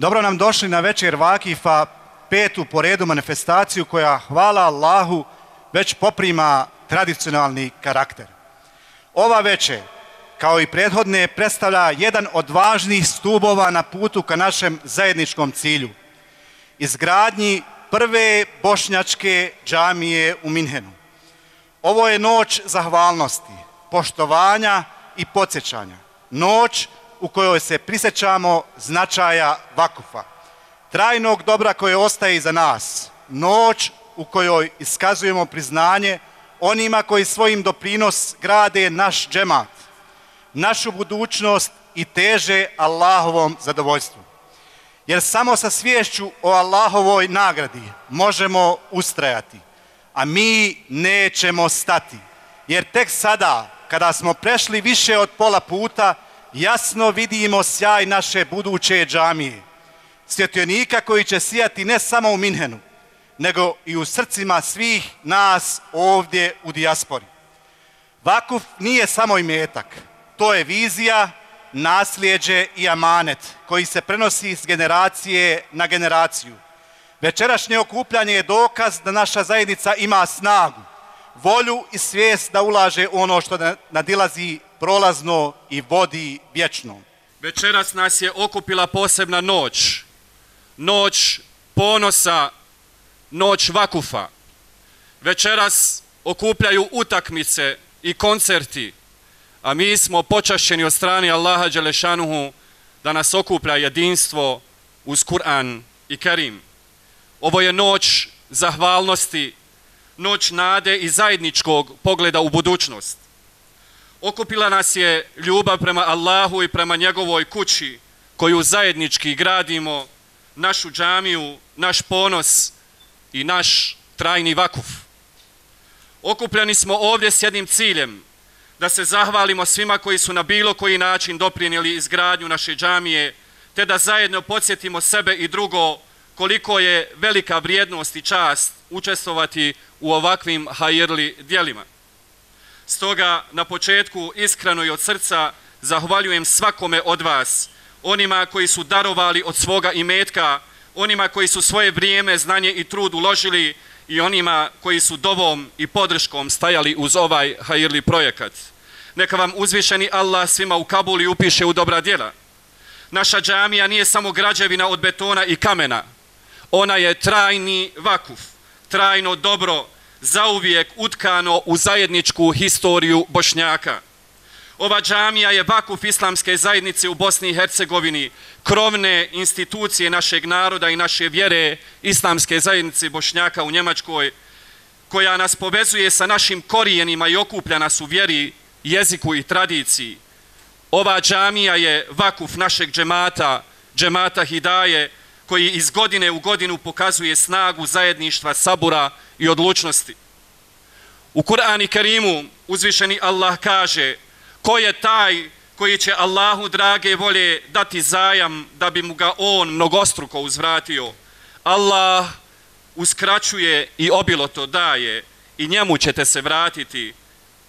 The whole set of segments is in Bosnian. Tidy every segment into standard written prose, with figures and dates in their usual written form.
Dobro nam došli na večer Vakifa, petu po redu manifestaciju koja, hvala Allahu, već poprima tradicionalni karakter. Ova večer, kao i prethodne, predstavlja jedan od važnih stubova na putu ka našem zajedničkom cilju, izgradnji prve bošnjačke džamije u Minhenu. Ovo je noć zahvalnosti, poštovanja i podsjećanja. Noć u kojoj se prisjećamo značaja vakufa, trajnog dobra koje ostaje iza nas. Noć u kojoj iskazujemo priznanje onima koji svojim doprinos grade naš džemat, našu budućnost i teže Allahovom zadovoljstvu. Jer samo sa sviješću o Allahovoj nagradi možemo ustrajati, a mi nećemo stati. Jer tek sada, kada smo prešli više od pola puta, jasno vidimo sjaj naše buduće džamije, svjetionika koji će sijati ne samo u Minhenu, nego i u srcima svih nas ovdje u dijaspori. Vakuf nije samo imetak, to je vizija, nasljeđe i amanet koji se prenosi s generacije na generaciju. Večerašnje okupljanje je dokaz da naša zajednica ima snagu, volju i svijest da ulaže ono što nadilazi prolazno i vodi vječno. Večeras nas je okupila posebna noć, noć ponosa, noć vakufa. Večeras okupljaju utakmice i koncerti, a mi smo počašćeni od strane Allaha Đelešanuhu da nas okuplja jedinstvo uz Kur'an i Kerim. Ovo je noć zahvalnosti, noć nade i zajedničkog pogleda u budućnost. Okupila nas je ljubav prema Allahu i prema njegovoj kući koju zajednički gradimo, našu džamiju, naš ponos i naš trajni vakuf. Okupljeni smo ovdje s jednim ciljem, da se zahvalimo svima koji su na bilo koji način doprinijeli izgradnju naše džamije, te da zajedno podsjetimo sebe i drugo koliko je velika vrijednost i čast učestvovati u ovakvim hajirli djelima. Stoga na početku iskreno i od srca zahvaljujem svakome od vas, onima koji su darovali od svoga imetka, onima koji su svoje vrijeme, znanje i trud uložili i onima koji su dovom i podrškom stajali uz ovaj hajirli projekat. Neka vam uzvišeni Allah svima u Kabuli upiše u dobra djela. Naša džamija nije samo građevina od betona i kamena. Ona je trajni vakuf, trajno dobro, zauvijek utkano u zajedničku historiju Bošnjaka. Ova džamija je vakuf islamske zajednice u Bosni i Hercegovini, krovne institucije našeg naroda i naše vjere, islamske zajednice Bošnjaka u Njemačkoj, koja nas povezuje sa našim korijenima i okuplja nas u vjeri, jeziku i tradiciji. Ova džamija je vakuf našeg džemata, džemata Hidaje, koji iz godine u godinu pokazuje snagu zajedništva, sabura i odlučnosti. U Kur'anu Kerimu uzvišeni Allah kaže: ko je taj koji će Allahu drage volje dati zajam da bi mu ga on mnogostruko uzvratio? Allah uskraćuje i obiloto daje i njemu ćete se vratiti.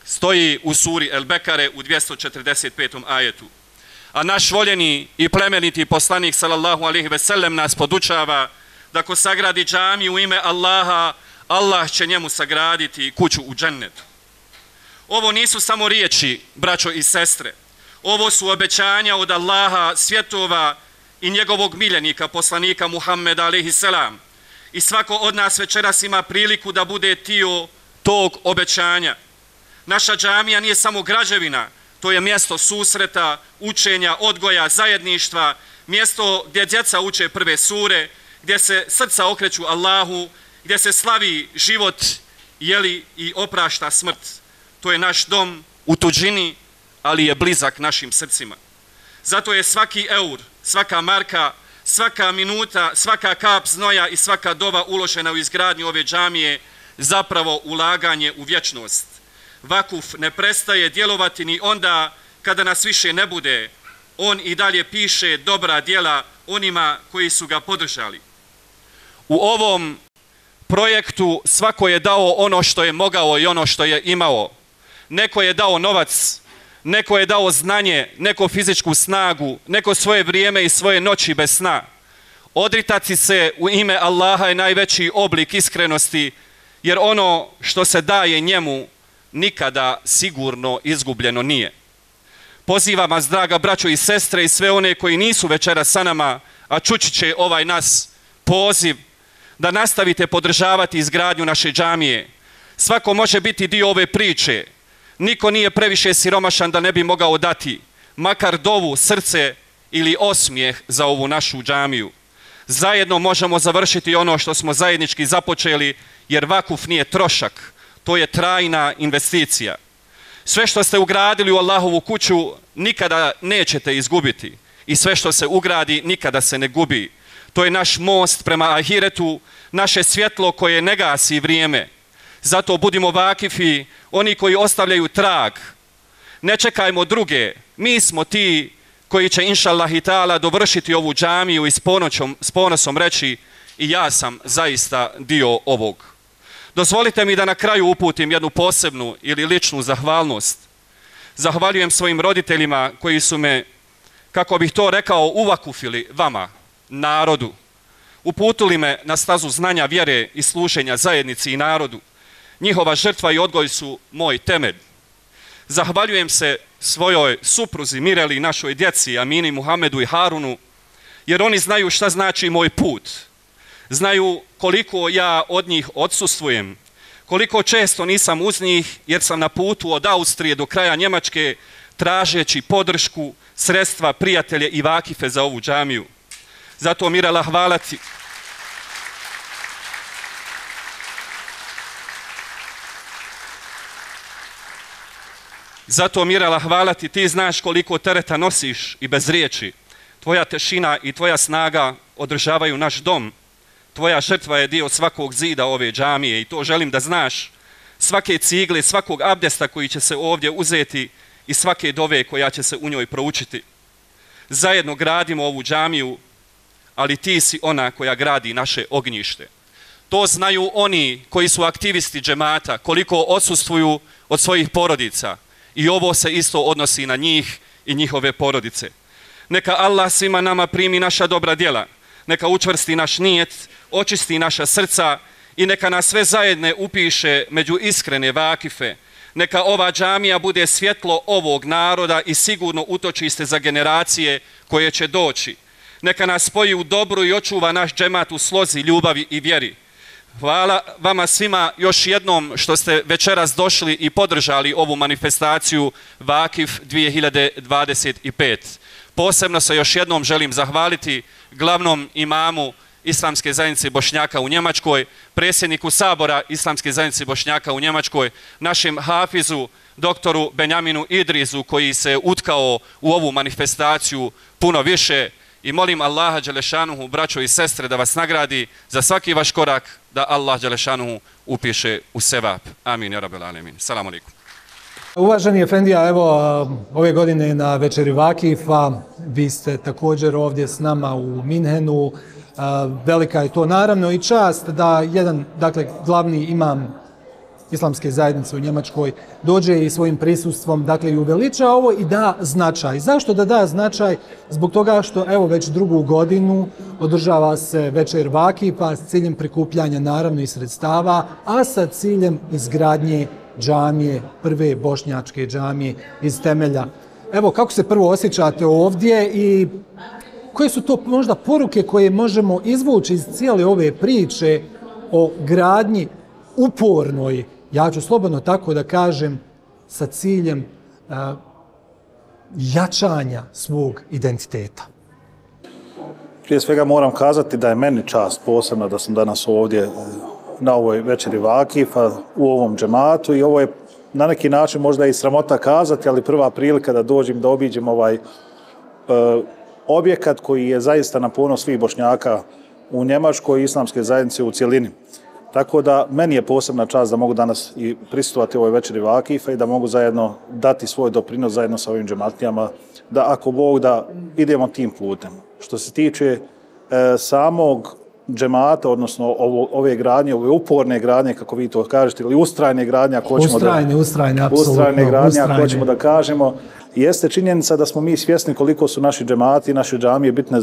Stoji u suri El Bekare u 245. ajetu. A naš voljeni i plemeniti poslanik sallallahu alejhi ve sellem nas podučava da ko sagradi džamiju u ime Allaha, Allah će njemu sagraditi kuću u džennetu. Ovo nisu samo riječi, braćo i sestre. Ovo su obećanja od Allaha svjetova i njegovog miljenika, poslanika Muhammeda alejhi selam. I svako od nas večeras ima priliku da bude dio tog obećanja. Naša džamija nije samo građevina, to je mjesto susreta, učenja, odgoja, zajedništva, mjesto gdje djeca uče prve sure, gdje se srca okreću Allahu, gdje se slavi život, jeli i oprašta smrt. To je naš dom u tuđini, ali je blizak našim srcima. Zato je svaki eur, svaka marka, svaka minuta, svaka kap znoja i svaka dova uložena u izgradnju ove džamije zapravo ulaganje u vječnost. Vakuf ne prestaje djelovati ni onda kada nas više ne bude. On i dalje piše dobra djela onima koji su ga podržali. U ovom projektu svako je dao ono što je mogao i ono što je imao. Neko je dao novac, neko je dao znanje, neko fizičku snagu, neko svoje vrijeme i svoje noći bez sna. Odritati se u ime Allaha je najveći oblik iskrenosti, jer ono što se daje njemu nikada sigurno izgubljeno nije. Pozivam vas, draga braćo i sestre, i sve one koji nisu večeras sa nama, a čući će ovaj nas poziv, da nastavite podržavati izgradnju naše džamije. Svako može biti dio ove priče. Niko nije previše siromašan da ne bi mogao dati makar dovu, srce ili osmijeh za ovu našu džamiju. Zajedno možemo završiti ono što smo zajednički započeli, jer vakuf nije trošak, to je trajna investicija. Sve što ste ugradili u Allahovu kuću nikada nećete izgubiti i sve što se ugradi nikada se ne gubi. To je naš most prema ahiretu, naše svjetlo koje ne gasi vrijeme. Zato budimo vakifi, oni koji ostavljaju trag. Ne čekajmo druge, mi smo ti koji će inšallah i ta'ala dovršiti ovu džamiju i s ponosom reći i ja sam zaista dio ovog. Dozvolite mi da na kraju uputim jednu posebnu ili ličnu zahvalnost. Zahvaljujem svojim roditeljima koji su me, kako bih to rekao, uvakufili vama, narodu. Uputili me na stazu znanja, vjere i služenja zajednici i narodu. Njihova žrtva i odgoj su moj temelj. Zahvaljujem se svojoj supruzi Mireli i našoj djeci Amini, Muhamedu i Harunu, jer oni znaju šta znači moj put. Znaju koliko ja od njih odsustvujem, koliko često nisam uz njih, jer sam na putu od Austrije do kraja Njemačke tražeći podršku, sredstva, prijatelje i vakife za ovu džamiju. Zato Mirela, hvala ti. Zato Mirela, hvala ti, ti znaš koliko tereta nosiš i bez riječi. Tvoja tešina i tvoja snaga održavaju naš dom. Tvoja žrtva je dio svakog zida ove džamije i to želim da znaš. Svake cigle, svakog abdesta koji će se ovdje uzeti i svake dove koja će se u njoj proučiti. Zajedno gradimo ovu džamiju, ali ti si ona koja gradi naše ognjište. To znaju oni koji su aktivisti džemata, koliko odsustvuju od svojih porodica. I ovo se isto odnosi na njih i njihove porodice. Neka Allah svima nama primi naša dobra djela, neka učvrsti naš nijet, očisti naša srca i neka nas sve zajedne upiše među iskrene vakife. Neka ova džamija bude svjetlo ovog naroda i sigurno utočište za generacije koje će doći. Neka nas spoji u dobru i očuva naš džemat u slozi, ljubavi i vjeri. Hvala vama svima još jednom što ste večeras došli i podržali ovu manifestaciju Vakif 2025. Posebno se još jednom želim zahvaliti glavnom imamu Islamske zajednice Bošnjaka u Njemačkoj, predsjedniku Sabora Islamske zajednice Bošnjaka u Njemačkoj, našem hafizu, doktoru Benjaminu Idrizu, koji se utkao u ovu manifestaciju puno više. I molim Allaha Đelešanuhu, braćo i sestre, da vas nagradi za svaki vaš korak, da Allah Đelešanuhu upiše u sevap. Amin, ja rabbel alemin. Salamu alaikum. Uvaženi efendija, evo ove godine na večeri Vakifa, vi ste također ovdje s nama u Minhenu. Velika je to naravno i čast da jedan, dakle, glavni imam Islamske zajednice u Njemačkoj dođe i svojim prisustvom, dakle, i uveliča ovo i da značaj. Zašto da da značaj? Zbog toga što, evo, već drugu godinu održava se večer Vakifa s ciljem prikupljanja, naravno, i sredstava, a sa ciljem izgradnje džamije, prve bošnjačke džamije iz temelja. Evo, kako se prvo osjećate ovdje i koje su to možda poruke koje možemo izvući iz cijele ove priče o gradnji upornoj, ja ću slobodno tako da kažem, sa ciljem jačanja svog identiteta? Prije svega moram kazati da je meni čast posebno da sam danas ovdje na ovoj večeri Vakifa, u ovom džematu, i ovo je na neki način možda i sramota kazati, ali prva prilika da dođem da obiđem ovaj objekat koji je zaista na ponos svih Bošnjaka u Njemačkoj i Islamske zajednice u cjelini. Tako da meni je posebna čast da mogu danas i prisustvovati ovoj večeri Vakifa i da mogu zajedno dati svoj doprinos zajedno sa ovim džematlijama, da ako Bog da idemo tim putem. Što se tiče samog džemata, odnosno ove gradnje, ove uporne gradnje, kako vi to kažete, ili ustrajne gradnje, ako hoćemo ustrajne, apsolutno. Ustrajne gradnje, ako hoćemo da kažemo, jeste činjenica da smo mi svjesni koliko su naši džemati i naše džamije bitne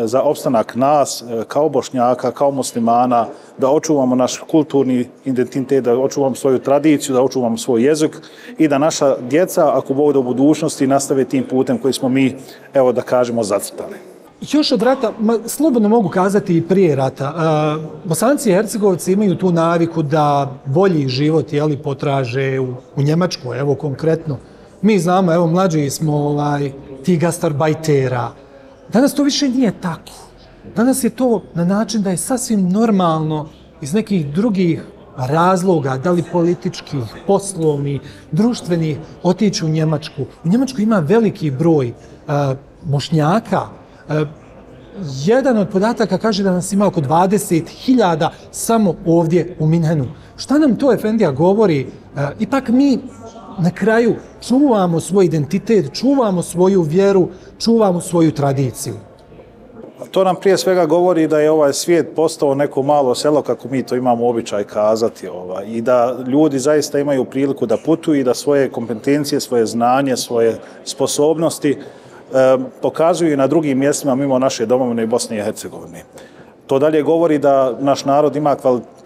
za opstanak nas kao Bošnjaka, kao muslimana, da očuvamo naš kulturni identitet, da očuvamo svoju tradiciju, da očuvamo svoj jezik i da naša djeca, ako Bog da u budućnosti, nastave tim putem koji smo mi, evo da kažemo, zacrtali. Još od rata, slobodno mogu kazati i prije rata, Bosanci i Hercegovci imaju tu naviku da bolji život potraže u Njemačkoj, evo konkretno. Mi znamo, evo mlađi smo ti gastarbajtera. Danas to više nije tako. Danas je to na način da je sasvim normalno iz nekih drugih razloga, da li političkih, poslovnih, društvenih, otići u Njemačku. U Njemačkoj ima veliki broj Bošnjaka. Jedan od podataka kaže da nas ima oko 20.000 samo ovdje u Minhenu. Šta nam to, efendija, govori? Ipak mi na kraju čuvamo svoj identitet, čuvamo svoju vjeru, čuvamo svoju tradiciju. To nam prije svega govori da je ovaj svijet postao neko malo selo, kako mi to imamo običaj kazati, i da ljudi zaista imaju priliku da putuju i da svoje kompetencije, svoje znanje, svoje sposobnosti pokazuju i na drugim mjestima mimo naše domovine i Bosne i Hercegovine. To dalje govori da naš narod ima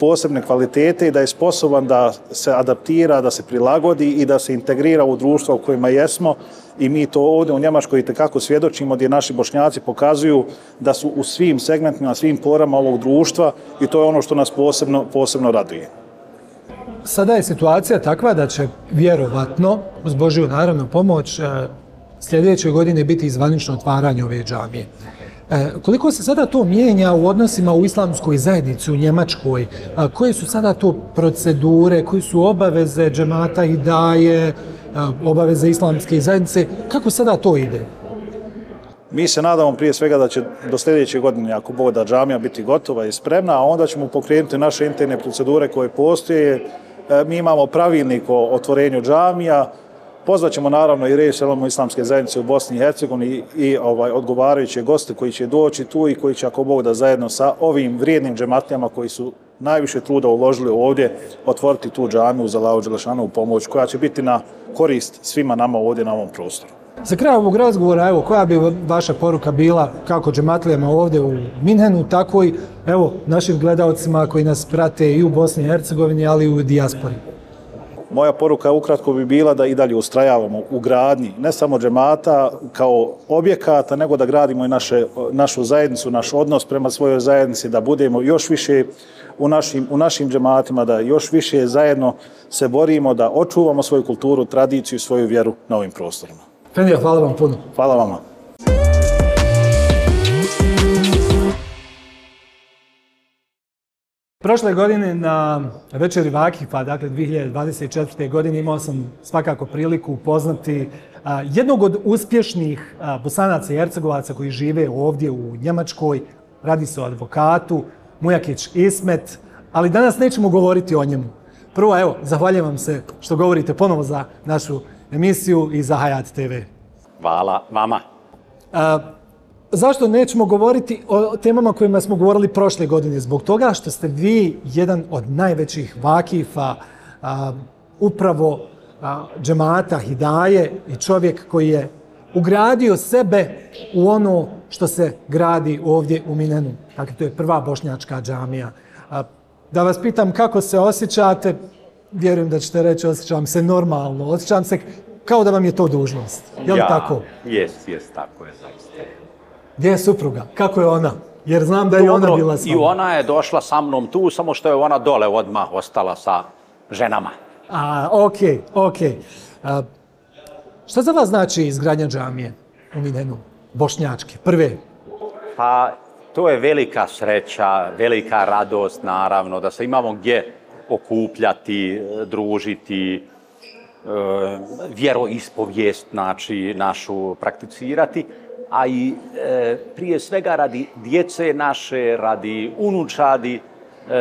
posebne kvalitete i da je sposoban da se adaptira, da se prilagodi i da se integrira u društva u kojima jesmo. I mi to ovdje u Njemačkoj itekako svjedočimo, gdje naši Bošnjaci pokazuju da su u svim segmentima, svim porama ovog društva i to je ono što nas posebno raduje. Sada je situacija takva da će vjerovatno, uz Božju naravno pomoć, sljedeće godine biti zvanično otvaranje ove džamije. Koliko se sada to mijenja u odnosima u islamskoj zajednici u Njemačkoj? Koje su sada to procedure, koje su obaveze džemata i daje, obaveze islamske zajednice? Kako sada to ide? Mi se nadamo prije svega da će do sljedeće godine, ako Bog da, džamija biti gotova i spremna, a onda ćemo pokrenuti naše interne procedure koje postoje. Mi imamo pravilnik o otvorenju džamija. Pozvaćemo naravno i Res Selom islamske zajednice u Bosni i Hercegovini i odgovarajuće goste koji će doći tu i koji će, ako Bog da, zajedno sa ovim vrijednim džematlijama koji su najviše truda uložili ovdje, otvoriti tu džamiju za Allahu dželešanovu pomoć koja će biti na korist svima nama ovdje na ovom prostoru. Za kraj ovog razgovora, evo, koja bi vaša poruka bila kako džematlijama ovdje u Minhenu, tako i evo našim gledalcima koji nas prate i u Bosni i Hercegovini, ali i u dijaspori? Moja poruka ukratko bi bila da i dalje ustrajavamo u gradnji, ne samo džemata kao objekata, nego da gradimo i našu zajednicu, naš odnos prema svojoj zajednici, da budemo još više u našim džematima, da još više zajedno se borimo, da očuvamo svoju kulturu, tradiciju i svoju vjeru na ovim prostorima. Efendija, hvala vam puno. Hvala vama. Prošle godine na večeri Vakifa, dakle 2024. godine, imao sam svakako priliku upoznati jednog od uspješnih Bosanaca i Hercegovaca koji žive ovdje u Njemačkoj. Radi se o advokatu Mujakić Ismet, ali danas nećemo govoriti o njemu. Prvo, evo, zahvaljujem vam se što govorite ponovo za našu emisiju i za Hayat TV. Hvala vama. Zašto nećemo govoriti o temama kojima smo govorili prošle godine? Zbog toga što ste vi jedan od najvećih vakifa, upravo džemata Hidaje i čovjek koji je ugradio sebe u ono što se gradi ovdje u Minhenu. Dakle, to je prva bošnjačka džamija. Da vas pitam kako se osjećate, vjerujem da ćete reći osjećam se normalno, osjećam se kao da vam je to dužnost. Je li tako? Jest, tako je zaista. Gdje je supruga? Kako je ona? Jer znam da je ona bila s vama. I ona je došla sa mnom tu, samo što je ona dole odmah ostala sa ženama. Okej. Šta za vas znači izgradnja džamije u Minhenu, bošnjačke, prve? Pa, to je velika sreća, velika radost, naravno, da se imamo gdje okupljati, družiti, vjeroispovijest, znači, našu prakticirati, a i prije svega radi djece naše, radi unučadi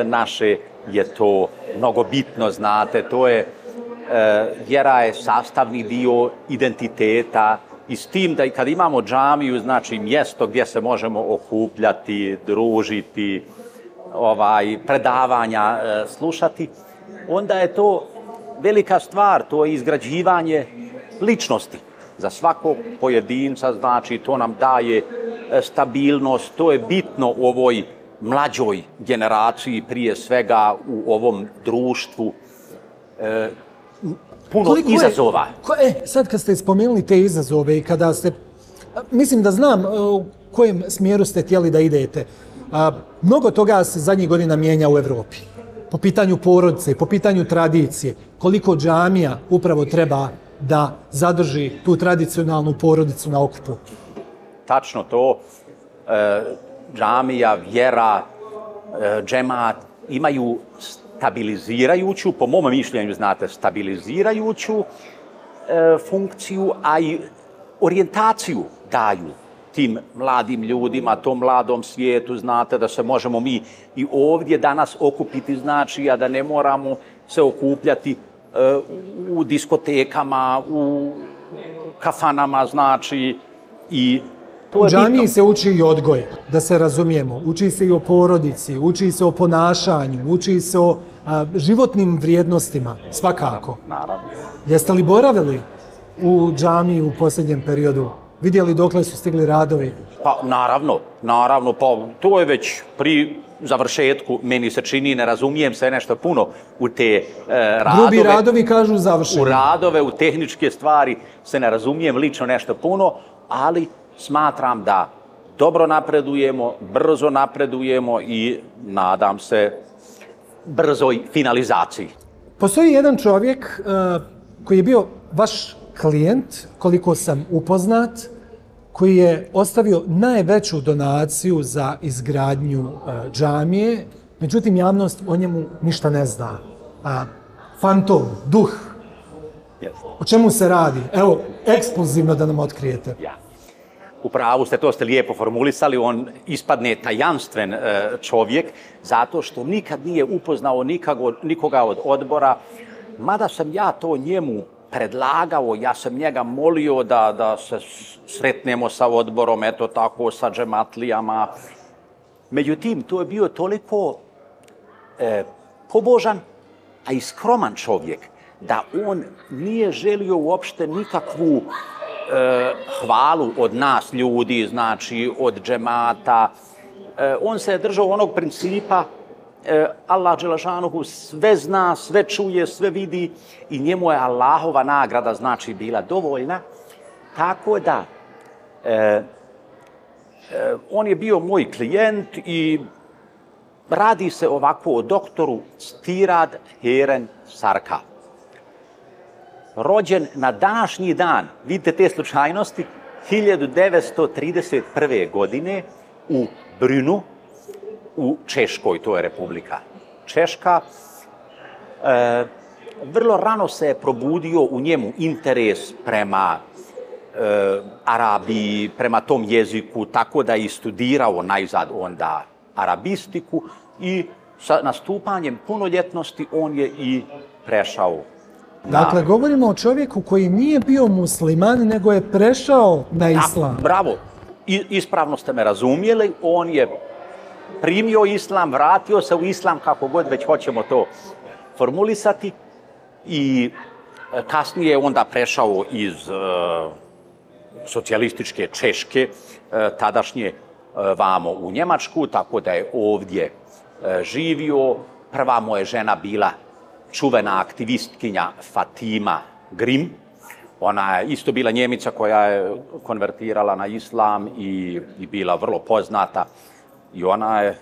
naše je to mnogo bitno, znate, to je, vjera je sastavni dio identiteta i s tim da kad imamo džamiju, znači mjesto gdje se možemo okupljati, družiti, predavanja slušati, onda je to velika stvar, to je izgrađivanje ličnosti. za svakog pojedinca, znači to nam daje stabilnost, to je bitno u ovoj mlađoj generaciji, prije svega u ovom društvu, puno izazova. Sad kad ste spomenuli te izazove i kada ste, mislim da znam u kojem smjeru ste htjeli da idete, mnogo toga se zadnjih godina mijenja u Evropi. Po pitanju porodice, po pitanju tradicije, koliko džamija upravo treba da zadrži tu tradicionalnu porodicu na okupu. Tačno to, džamija, vjera, džemat imaju stabilizirajuću, po mom mišljenju, znate, stabilizirajuću funkciju, a i orijentaciju daju tim mladim ljudima, tom mladom svijetu, znate, da se možemo mi i ovdje danas okupiti, znači, a da ne moramo se okupljati u diskotekama, u kafanama, znači, i u džamiji se uči i odgoj, da se razumijemo. Uči se i o porodici, uči se o ponašanju, uči se o životnim vrijednostima, svakako. Naravno. Jeste li boravili u džamiji u posljednjem periodu? Vidjeli dokle su stigli radovi? Pa naravno, pa to je već pri završetku, meni se čini, ne razumijem se nešto puno u te radove. Grubi radovi kažu završeni. U radove, u tehničke stvari se ne razumijem lično nešto puno, ali smatram da dobro napredujemo, brzo napredujemo i nadam se brzoj finalizaciji. Postoji jedan čovjek koji je bio vaš klijent, koliko sam upoznat, koji je ostavio najveću donaciju za izgradnju džamije, međutim javnost o njemu ništa ne zna. Fantom, duh. O čemu se radi? Evo, ekskluzivno da nam otkrijete. U pravu ste, to ste lijepo formulisali, on ispadne tajanstven čovjek, zato što nikad nije upoznao nikoga od odbora, mada sam ja to njemu predlagao, ja sam njega molio da se sretnemo sa odborom, eto tako, sa džematlijama. Međutim, to je bio toliko pobožan, a i skroman čovjek, da on nije želio uopšte nikakvu hvalu od nas ljudi, znači od džemata. On se je držao onog principa Allah dželašanuhu sve zna, sve čuje, sve vidi i njemu je Allahova nagrada znači bila dovoljna. Tako da on je bio moj klijent i radi se ovako o doktoru Stirad Heren Sarka. Rođen na današnji dan, vidite te slučajnosti, 1931. godine u Brünnu, u Češkoj, to je Republika Češka. Vrlo rano se je probudio u njemu interes prema Arabiji, prema tom jeziku, tako da je studirao najzad onda arabistiku i sa nastupanjem punoljetnosti on je i prešao. Dakle, govorimo o čovjeku koji nije bio musliman, nego je prešao na islam. Bravo, ispravno ste me razumjeli, on je primio islam, vratio se u islam, kako god već hoćemo to formulisati, i kasnije je onda prešao iz socijalističke Češke, tadašnje vamo u Njemačku, tako da je ovdje živio. Prva mu je žena bila čuvena aktivistkinja Fatima Grimm. Ona je isto bila Njemica koja je konvertirala na islam i bila vrlo poznata. I ona je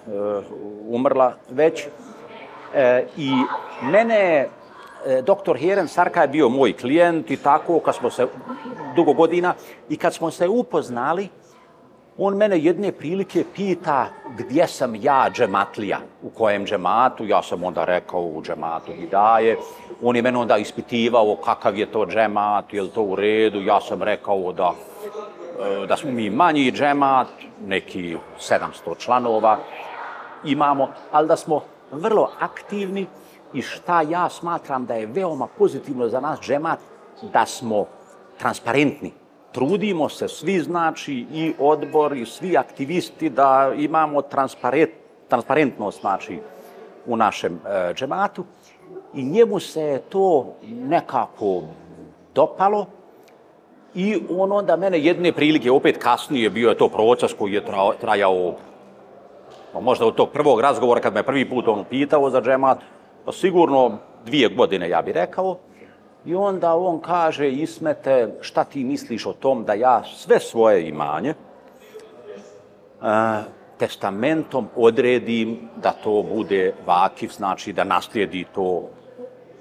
umrla već. I mene, doktor Heren Sarka je bio moj klijent i tako, kad smo se dugo godina, i kad smo se upoznali, on mene jedne prilike pita gdje sam ja džematlija, u kojem džematu. Ja sam onda rekao u džematu Hidaje. On je mene onda ispitivao kakav je to džemat, je li to u redu. Ja sam rekao da smo mi manji džemat, neki 700 članova imamo, ali da smo vrlo aktivni i šta ja smatram da je veoma pozitivno za nas džemat, da smo transparentni. Trudimo se svi, znači, i odbor i svi aktivisti da imamo transparentnost, znači, u našem džematu. I njemu se to nekako dopalo I on onda mene jedne prilike, opet kasnije, bio je to proces koji je trajao, možda od tog prvog razgovora kad me prvi put on pitao za džemat, pa sigurno 2 godine, ja bih rekao. I onda on kaže, Ismete, šta ti misliš o tom da ja sve svoje imanje testamentom odredim da to bude vakif, znači da naslijedi to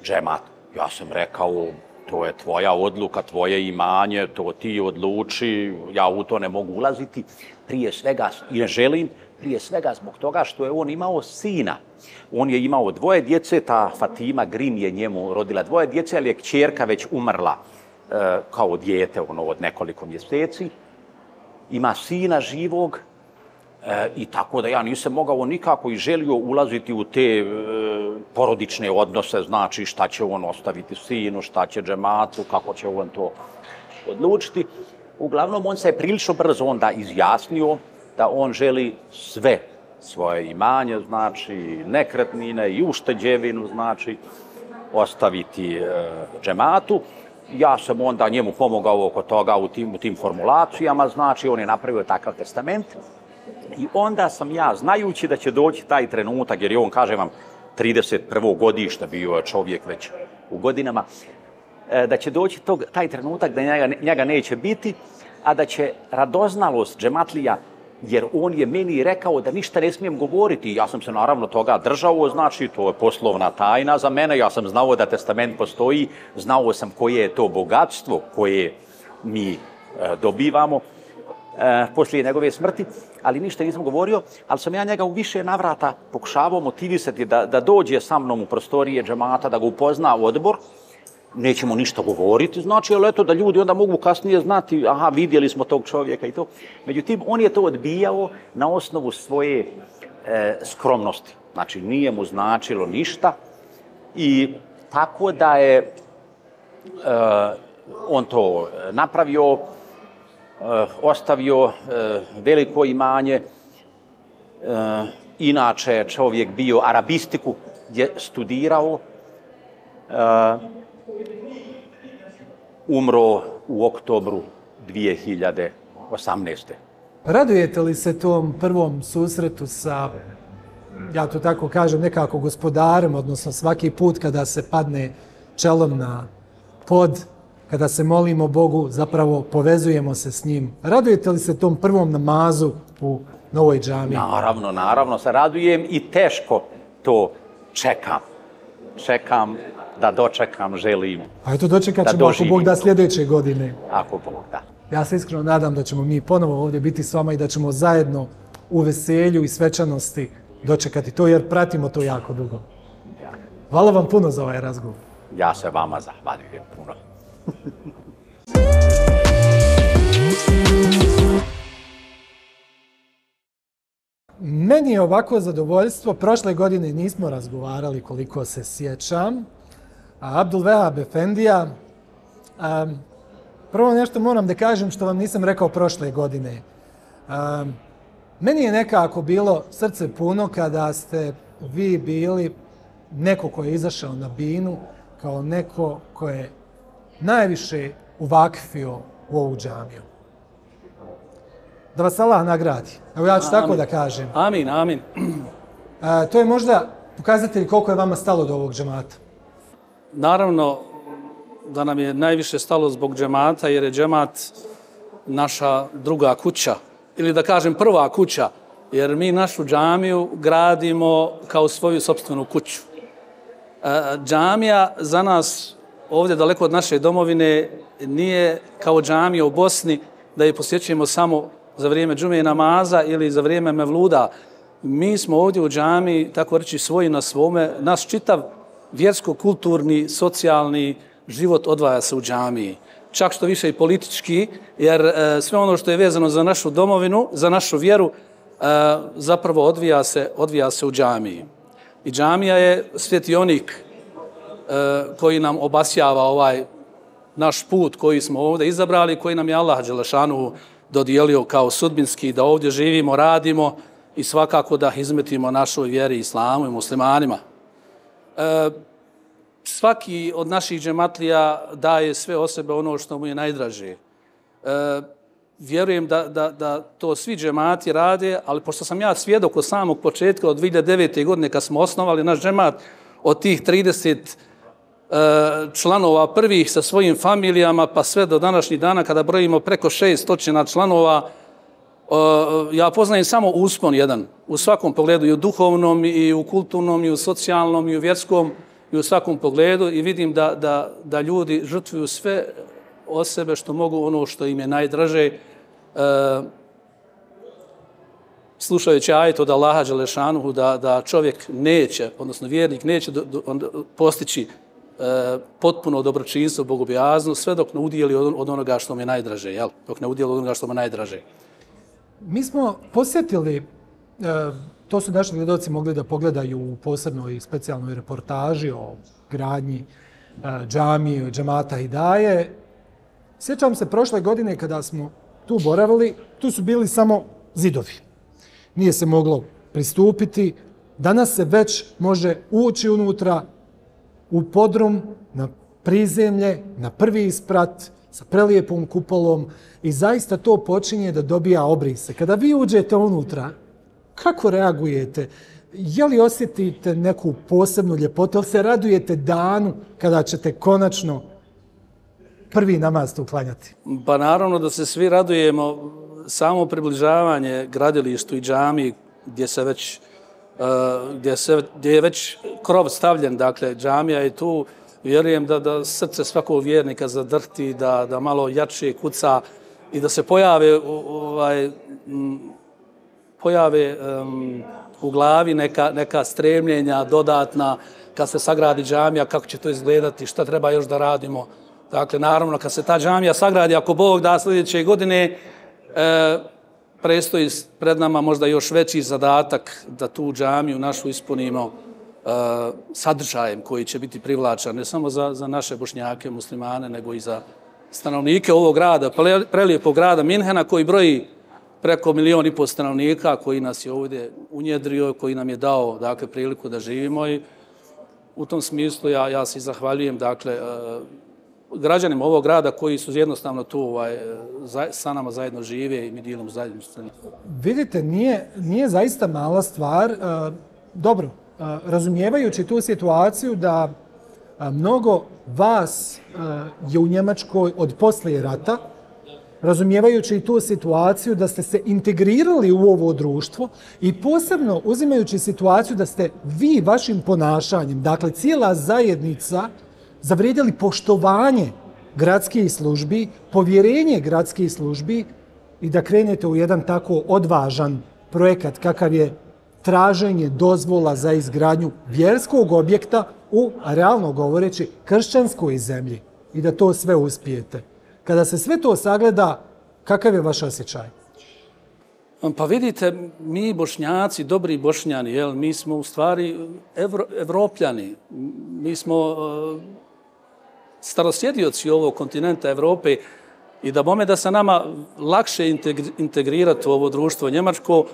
džemat. Ja sam rekao, to je tvoja odluka, tvoje imanje, to ti odluči, ja u to ne mogu ulaziti. Prije svega, i ne želim, prije svega zbog toga što je on imao sina. On je imao 2 djece, ta Fatima Grim je njemu rodila 2 djece, ali je kćerka već umrla kao dijete od nekoliko mjeseci. Ima sina živog i tako da ja nisam mogao nikako i želio ulaziti u te porodične odnose, znači šta će on ostaviti sinu, šta će džematu, kako će on to odlučiti. Uglavnom, on se je prilično brzo onda izjasnio da on želi sve svoje imanje, znači nekretnine i ušteđevinu, znači ostaviti džematu. Ja sam onda njemu pomogao oko toga u tim formulacijama, znači on je napravio takav testament. I onda sam ja, znajući da će doći taj trenutak, jer je on, kažem vam, 31. godište, bio je čovjek već u godinama, da će doći taj trenutak da njega neće biti, a da će radoznalost džematlija, jer on je meni rekao da ništa ne smijem govoriti. Ja sam se naravno toga držao, znači to je poslovna tajna za mene, ja sam znao da testament postoji, znao sam koje je to bogatstvo koje mi dobivamo poslije njegove smrti, ali ništa nisam govorio, ali sam ja njega u više navrata pokušavao motivisati da dođe sa mnom u prostorije džemata, da ga upozna odbor. Nećemo ništa govoriti, znači, ali eto da ljudi onda mogu kasnije znati, aha, vidjeli smo tog čovjeka i to. Međutim, on je to odbijao na osnovu svoje skromnosti. Znači, nije mu značilo ništa i tako da je on to napravio, ostavio veliko imanje. Inače je čovjek bio arabistiku, je studirao, umro u oktobru 2018. Radujete li se tom prvom susretu sa, ja to tako kažem, nekako gospodarem, odnosno svaki put kada se padne čelom na pod, kada se molimo Bogu, zapravo povezujemo se s njim. Radujete li se tom prvom namazu u novoj džamiji? Naravno se radujem i teško to čekam. Čekam da dočekam, želim. A eto dočekat ćemo ako Bog da sljedeće godine. Ako Bog da. Ja se iskreno nadam da ćemo mi ponovo ovdje biti s vama i da ćemo zajedno u veselju i svečanosti dočekati to, jer pratimo to jako dugo. Hvala vam puno za ovaj razgovor. Ja se vama zahvaljujem puno. Meni je ovako zadovoljstvo, prošle godine nismo razgovarali koliko se sjećam. Abdul Vehab Efendija, prvo nešto moram da kažem što vam nisam rekao prošle godine. Meni je nekako bilo srce puno kada ste vi bili neko ko je izašao na binu, kao neko ko je najviše uvakfio u ovu džamiju. Da vas Allah nagradi. Evo ja ću tako da kažem. Amin, amin. To je možda pokazatelj koliko je vama stalo do ovog džemata. Naravno da nam je najviše stalo zbog džemata, jer je džemat naša druga kuća. Ili da kažem prva kuća, jer mi našu džamiju gradimo kao svoju sopstvenu kuću. Džamija za nas ovdje daleko od naše domovine nije kao džamija u Bosni da je posjećujemo samo za vrijeme džume namaza ili za vrijeme mevluda. Mi smo ovdje u džamiji, tako reći, svoji na svome. Naš čitav vjersko-kulturni, socijalni život odvaja se u džamiji. Čak što više i politički, jer sve ono što je vezano za našu domovinu, za našu vjeru, zapravo odvija se u džamiji. I džamija je svjetionik koji nam obasjava ovaj naš put koji smo ovdje izabrali, koji nam je Allah dželešanu dodijelio kao sudbinski, da ovdje živimo, radimo i svakako da izmetimo našoj vjeri, islamu i muslimanima. Svaki od naših džematlija daje sve o sebe ono što mu je najdraže. Vjerujem da to svi džemati rade, ali pošto sam ja svjedok od samog početka, od 2009. godine kad smo osnovali naš džemat, od tih 30 članova prvih sa svojim familijama, pa sve do današnjih dana kada brojimo preko 600 članova, ja poznajem samo uspon jedan, u svakom pogledu, i u duhovnom, i u kulturnom, i u socijalnom, i u vjerskom, i u svakom pogledu, i vidim da ljudi žrtvuju sve od sebe što mogu, ono što im je najdraže. Slušajući ajet od Allaha Đelešanuhu da čovjek neće, odnosno vjernik neće postići potpuno dobročinstvo, bogobojaznost, sve dok ne udjeli od onoga što mu je najdraže, jel? Dok ne udjeli od onoga što mu je najdraže. Mi smo posjetili, to su naši gledaoci mogli da pogledaju u posebnoj i specijalnoj reportaži o gradnji džamije, džemata Hidaje. Sjećam se prošle godine kada smo tu boravili, tu su bili samo zidovi. Nije se moglo pristupiti. Danas se već može ući unutra u podrum, na prizemlje, na prvi sprat, sa prelijepom kupolom i zaista to počinje da dobija obrise. Kada vi uđete unutra, kako reagujete? Je li osjetite neku posebnu ljepotu ili se radujete danu kada ćete konačno prvi namaz tu klanjati? Pa naravno da se svi radujemo. Samo približavanje gradilištu i džamiji gdje je već krov stavljen, dakle džamija je tu, vjerujem da srce svakog vjernika zadrti, da malo jače kuca i da se pojave u glavi neka stremljenja dodatna kad se sagradi džamija, kako će to izgledati, šta treba još da radimo. Dakle, naravno, kad se ta džamija sagradi, ako Bog da sljedeće godine, prestoji pred nama možda još veći zadatak da tu džamiju našu ispunimo sadržajem koji će biti privlačan ne samo za naše Bošnjake, muslimane, nego i za stanovnike ovog grada, prelijepog grada Minhena, koji broji preko 1,5 miliona stanovnika, koji nas je ovdje unjedrio, koji nam je dao, dakle, priliku da živimo. I u tom smislu ja se zahvaljujem, dakle, građanima ovog grada koji su jednostavno tu sa nama zajedno žive i mi dijelimo zajedno. Vidite, nije zaista mala stvar. Dobro, razumijevajući tu situaciju da mnogo vas je u Njemačkoj od poslije rata, razumijevajući i tu situaciju da ste se integrirali u ovo društvo i posebno uzimajući situaciju da ste vi vašim ponašanjem, dakle cijela zajednica, zavrijedili poštovanje gradskih službi, povjerenje gradskih službi i da krenete u jedan tako odvažan projekat kakav je traženje dozvola za izgradnju vjerskog objekta u, realno govoreći, kršćanskoj zemlji i da to sve uspijete. Kada se sve to sagleda, kakav je vaš osjećaj? Pa vidite, mi Bošnjaci, dobri Bošnjani, mi smo u stvari Evropljani. Mi smo starosjedioci ovog kontinenta Evrope i da se nama lakše integrirati u ovo društvo njemačko.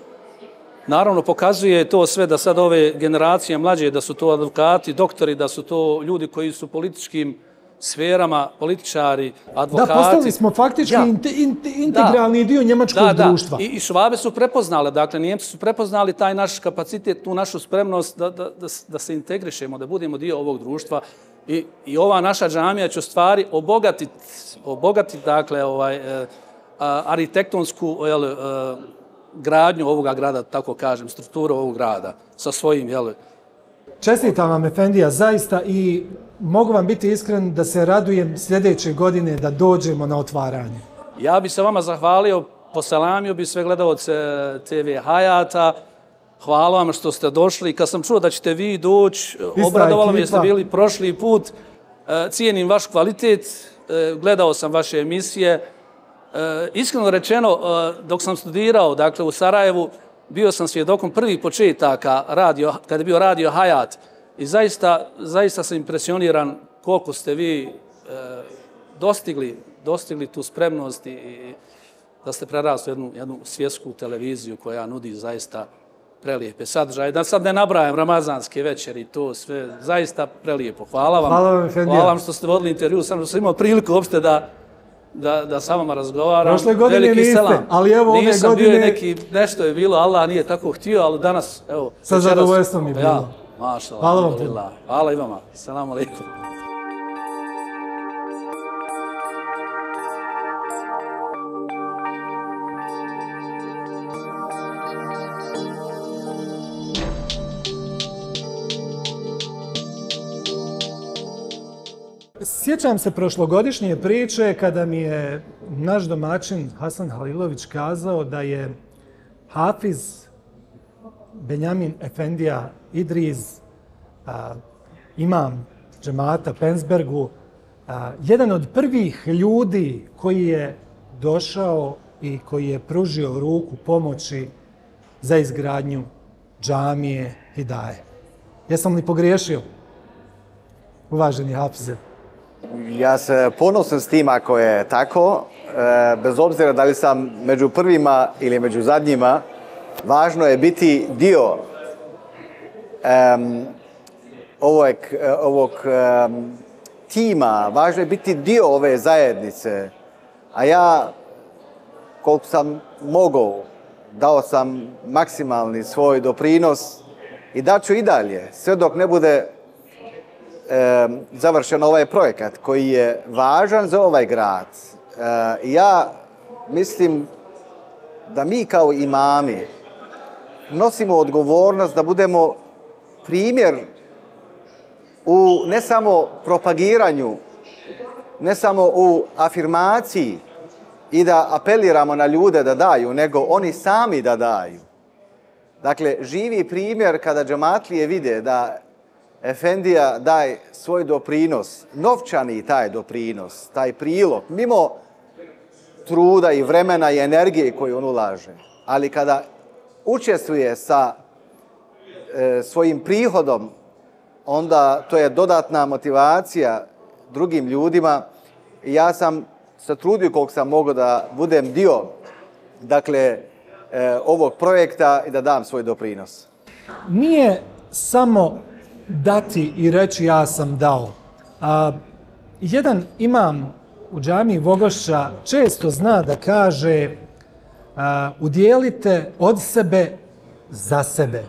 Naravno, pokazuje to sve da sad ove generacije mlađe, da su to advokati, doktori, da su to ljudi koji su političkim sferama, političari, advokati. Da, postali smo faktički integralni dio njemačkog društva. I Švabe su prepoznale, dakle, Nijemci su prepoznali taj naš kapacitet, tu našu spremnost da se integrišemo, da budemo dio ovog društva. I ova naša džamija će u stvari obogatiti dakle, arhitektonsku gradnju ovoga grada, tako kažem, strukturu ovog grada sa svojim, Čestitam vam, Efendija, zaista, i mogu vam biti iskren da se radujem sljedeće godine da dođemo na otvaranje. Ja bih se vama zahvalio, poselamio bi sve gledalce TV Hayata. Hvala vam što ste došli. Kad sam čuo da ćete vi doći, obradovalo mi jer ste bili prošli put. Cijenim vaš kvalitet, gledao sam vaše emisije. Iskreno rečeno, dok sam studirao, dakle, u Sarajevu, bio sam svjedokom prvih početaka kada je bio radio Hayat i zaista sam impresioniran koliko ste vi dostigli tu spremnost i da ste prerasli jednu svjetsku televiziju koja nudi zaista prelijepe sadržaje. Da sad ne nabrajam ramazanske večeri, to sve zaista prelijepo. Hvala vam. Hvala vam, Efendija. Hvala vam što ste vodili intervju, sam što sam imao priliku uopšte da sa vama razgovaram. Prošle godine Veliki niste, selam. ali evo ove Nisam godine... bio neki, nešto je bilo, Allah nije tako htio, ali danas, evo... Sa zadovoljstvom je bilo. Ja, mašallah. Hvala vam puno. Hvala i vama. Selamu alaikum. Sjećam se prošlogodišnje priče kada mi je naš domaćin Hasan Halilović kazao da je Hafiz Benjamin Efendija Idriz, imam džemata Penzbergu, jedan od prvih ljudi koji je došao i koji je pružio ruku pomoći za izgradnju džamije Hidaje. Jesam li pogriješio, uvaženi Hafize? Ja se ponosim s tim ako je tako, bez obzira da li sam među prvima ili među zadnjima, važno je biti dio ovog tima, važno je biti dio ove zajednice, a ja koliko sam mogao, dao sam maksimalni svoj doprinos i daću i dalje, sve dok ne bude završen ovaj projekat koji je važan za ovaj grad. Ja mislim da mi kao imami nosimo odgovornost da budemo primjer u ne samo propagiranju, ne samo u afirmaciji i da apeliramo na ljude da daju, nego oni sami da daju. Dakle, živi primjer kada džematlije vide da Efendija daje svoj doprinos, novčani taj doprinos, taj prilog, mimo truda i vremena i energije koju on ulaže. Ali kada učestvuje sa svojim prihodom, onda to je dodatna motivacija drugim ljudima. Ja sam se trudio koliko sam mogao da budem dio ovog projekta i da dam svoj doprinos. Nije samo dati i reći ja sam dao. Jedan imam u džamiji Vogošća često zna da kaže udjelite od sebe za sebe.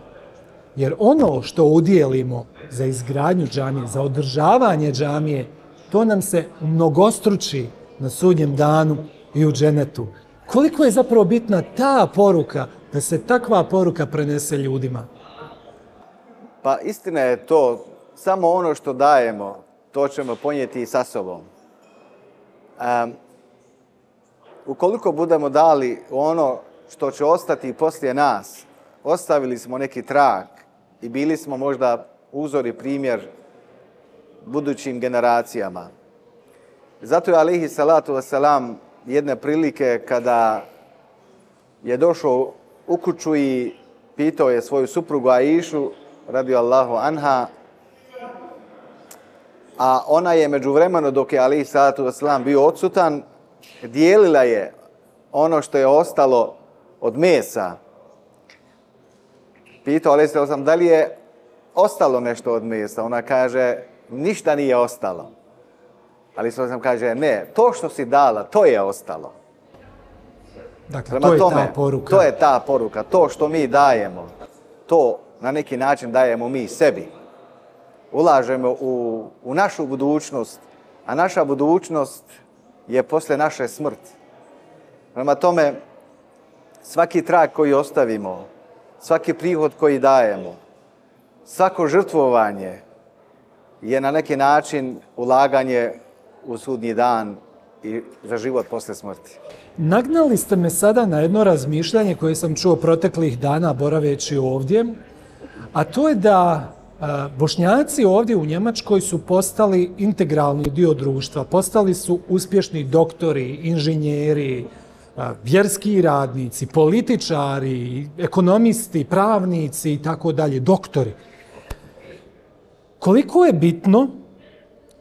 Jer ono što udjelimo za izgradnju džamije, za održavanje džamije, to nam se mnogostruči na sudnjem danu i u dženetu. Koliko je zapravo bitna ta poruka, da se takva poruka prenese ljudima? Pa istina je to, samo ono što dajemo, to ćemo ponijeti i sa sobom. Ukoliko budemo dali ono što će ostati poslije nas, ostavili smo neki trag i bili smo možda uzor i primjer budućim generacijama. Zato je alejhi salatu vesselam jedne prilike kada je došao u kuću i pitao je svoju suprugu Aišu, radijallahu anha, a ona je međuvremeno dok je alejhi salatu vesselam bio odsutan, dijelila je ono što je ostalo od mesa. Pitao alejhi salatu vesselam da li je ostalo nešto od mesa. Ona kaže ništa nije ostalo. Ali salatu kaže ne, to što si dala, to je ostalo. Dakle, to je ta poruka. To je ta poruka. To što mi dajemo, to na neki način dajemo mi sebi. Ulažemo u našu budućnost, a naša budućnost je posle naše smrti. Prema tome, svaki trag koji ostavimo, svaki prihod koji dajemo, svako žrtvovanje je na neki način ulaganje u sudnji dan i za život posle smrti. Nagnali ste me sada na jedno razmišljanje koje sam čuo proteklih dana boraveći ovdje, a to je da Bošnjaci ovdje u Njemačkoj su postali integralni dio društva, postali su uspješni doktori, inženjeri, vjerski radnici, političari, ekonomisti, pravnici i tako dalje, doktori. Koliko je bitno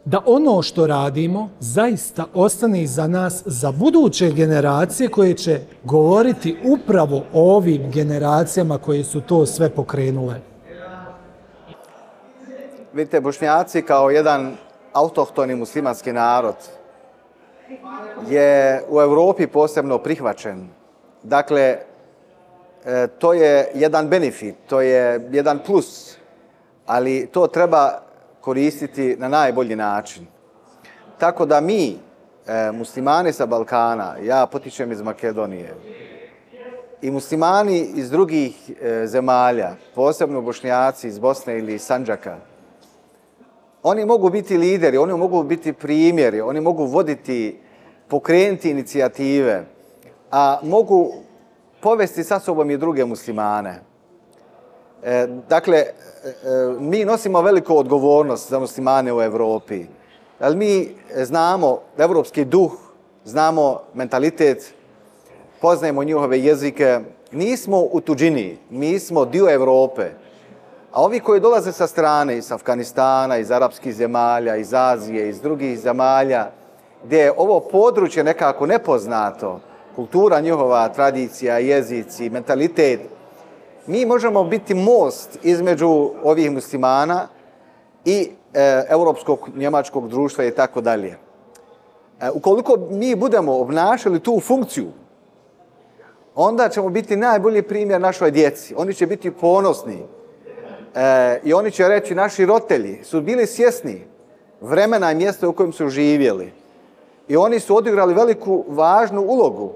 da ono što radimo zaista ostane iza nas za buduće generacije koje će govoriti upravo o ovim generacijama koje su to sve pokrenule. Vidite, Bošnjaci kao jedan autohtoni muslimanski narod je u Europi posebno prihvaćen. Dakle, to je jedan benefit, to je jedan plus, ali to treba koristiti na najbolji način. Tako da mi, muslimani sa Balkana, ja potičem iz Makedonije, i muslimani iz drugih zemalja, posebno Bošnjaci iz Bosne ili iz Sandžaka, oni mogu biti lideri, oni mogu biti primjeri, oni mogu voditi, pokrenuti inicijative, a mogu povesti sa sobom i druge muslimane. Dakle, mi nosimo veliku odgovornost za muslimane u Europi. Ali mi znamo evropski duh, znamo mentalitet, poznajemo njihove jezike. Nismo u tuđini, mi smo dio Europe. A ovi koji dolaze sa strane, iz Afganistana, iz arapskih zemalja, iz Azije, iz drugih zemalja, gdje je ovo područje nekako nepoznato, kultura njihova, tradicija, jezici, mentalitet, mi možemo biti most između ovih muslimana i europskog, njemačkog društva i tako dalje. Ukoliko mi budemo obnašali tu funkciju, onda ćemo biti najbolji primjer našoj djeci. Oni će biti ponosni i oni će reći, naši roditelji su bili svjesni vremena i mjesta u kojem su živjeli. I oni su odigrali veliku, važnu ulogu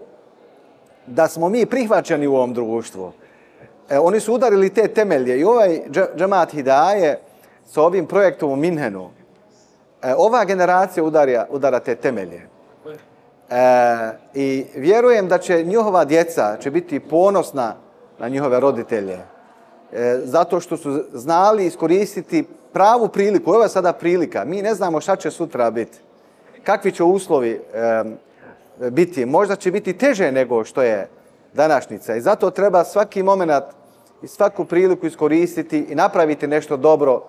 da smo mi prihvaćeni u ovom društvu. Oni su udarili te temelje i ovaj džemat Hidaje sa ovim projektom u Minhenu, ova generacija udara te temelje. I vjerujem da će njihova djeca će biti ponosna na njihove roditelje, zato što su znali iskoristiti pravu priliku. Ovo je sada prilika. Mi ne znamo šta će sutra biti. Kakvi će uslovi biti. Možda će biti teže nego što je današnjica. I zato treba svaki moment i svaku priliku iskoristiti i napraviti nešto dobro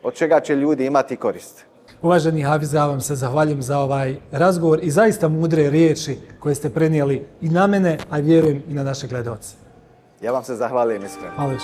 od čega će ljudi imati korist. Uvaženi Hafiz, ja vam se zahvaljujem za ovaj razgovor i zaista mudre riječi koje ste prenijeli i na mene, a vjerujem i na naše gledaoce. Ja vam se zahvaljujem iskreno. Hvala još.